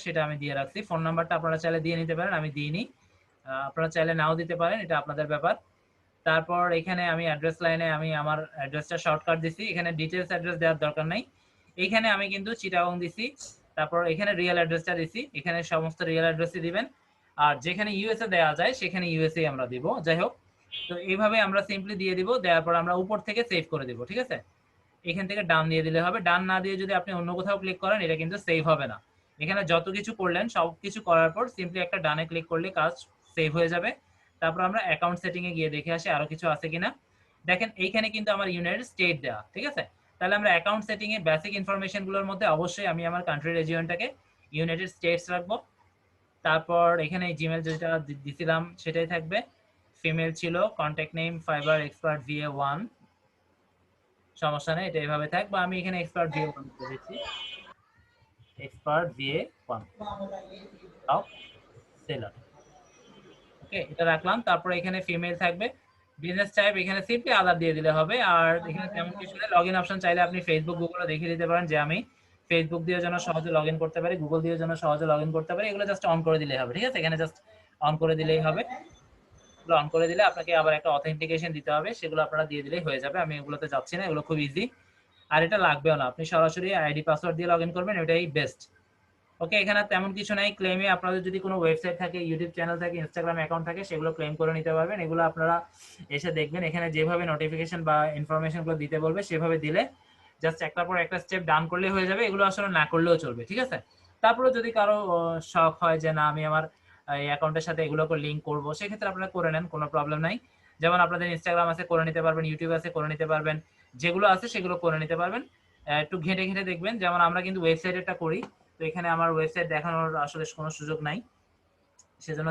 সেটা আমি দিয়ে রাখছি। ফোন নাম্বারটা আপনারা চাইলে দিয়ে নিতে পারেন, আমি দিইনি। আপনারা চাইলে নাও দিতে পারেন, এটা আপনাদের ব্যাপার। তারপর এখানে আমি অ্যাড্রেস লাইনে আমি আমার অ্যাড্রেসটা শর্টকাট দিছি, এখানে ডিটেলস অ্যাড্রেস দেওয়ার দরকার নাই। এইখানে আমি কিন্তু চিটাগং দিছি, তারপর এখানে রিয়েল অ্যাড্রেসটা দিছি, এখানে সমস্ত রিয়েল অ্যাড্রেসই দিবেন। আর যেখানে ইউএসএ দেওয়া যায় সেখানে ইউএসএ আমরা দিব। যাই হোক, তো এইভাবে আমরা সিম্পলি দিয়ে দিব, দেওয়ার পর আমরা উপর থেকে সেভ করে দিব। ঠিক আছে, এখান থেকে ডান দিয়ে দিলে হবে। ডান না দিয়ে যদি আপনি অন্য কোথাও ক্লিক করেন এটা কিন্তু সেভ হবে না। এখানে যত কিছু করলেন সবকিছু করার পর সিম্পলি একটা ডানে ক্লিক করলে কাজ সেভ হয়ে যাবে। তারপর আমরা অ্যাকাউন্ট সেটিং এ গিয়ে দেখে আসি আরো কিছু আছে কিনা। দেখেন এইখানে কিন্তু আমার ইউনাইটেড স্টেট দেওয়া, ঠিক আছে। তাহলে আমরা অ্যাকাউন্ট সেটিং এ বেসিক ইনফরমেশন গুলোর মধ্যে অবশ্যই আমি আমার কান্ট্রি রিজিয়নটাকে ইউনাইটেড স্টেটস রাখবো। তারপর এখানে জিমেল যেটা দিছিলাম সেটাই থাকবে। ফিমেল ছিল, contact name fibre expert VA1, সমস্যা নেই, এটা এইভাবে থাক। বা আমি এখানে এক্সপার্ট VA1 করে দিচ্ছি, এক্সপার্ট VA1 অফ সেলার। ওকে, এটা রাখলাম। তারপর এখানে ফিমেল থাকবে, বিজনেস টাইপ এখানে সিম্পলি আদার দিয়ে দিলে হবে। আর এখানে তেমন কিছু নেই। লগইন অপশন চাইলে আপনি ফেসবুক গুগলও দেখিয়ে দিতে পারেন যে আমি ফেসবুক দিয়ে যেন সহজে লগইন করতে পারি, গুগল দিয়ে যেন সহজে লগইন করতে পারি, এগুলো জাস্ট অন করে দিলেই হবে। ঠিক আছে, এখানে জাস্ট অন করে দিলেই হবে। এগুলো অন করে দিলে আপনাকে আবার একটা অথেন্টিকেশন দিতে হবে, সেগুলো আপনারা দিয়ে দিলেই হয়ে যাবে। আমি এগুলোতে যাচ্ছি না, এগুলো খুব ইজি। আর এটা লাগবেও না, আপনি সরাসরি আইডি পাসওয়ার্ড দিয়ে লগইন করবেন, এটাই বেস্ট। ওকে, এখানে তেমন কিছু নাই। ক্লেমে আপনাদের যদি কোনো ওয়েবসাইট থাকে, ইউটিউব চ্যানেল থাকে, ইনস্টাগ্রাম অ্যাকাউন্ট থাকে, সেগুলো ক্লেম করে নিতে পারবেন। এগুলো আপনারা এসে দেখবেন, এখানে যেভাবে নোটিফিকেশন বা ইনফরমেশনগুলো দিতে বলবে সেভাবে দিলে জাস্ট একটার পর একটা স্টেপ ডান করলে হয়ে যাবে। এগুলো আসলে না করলেও চলবে, ঠিক আছে। তারপরে যদি কারো শখ হয় যে না আমি আমার এই অ্যাকাউন্টের সাথে এগুলোকে লিঙ্ক করব, সেক্ষেত্রে আপনারা করে নেন, কোনো প্রবলেম নাই। যেমন আপনাদের ইনস্টাগ্রাম আছে করে নিতে পারবেন, ইউটিউব আছে করে নিতে পারবেন, যেগুলো আছে সেগুলো করে নিতে পারবেন। একটু ঘেঁটে ঘেঁটে দেখবেন, যেমন আমরা কিন্তু ওয়েবসাইটটা করি, তো এখানে আমার ওয়েবসাইট দেখানোর আসলে কোনো সুযোগ নাই, সেজন্য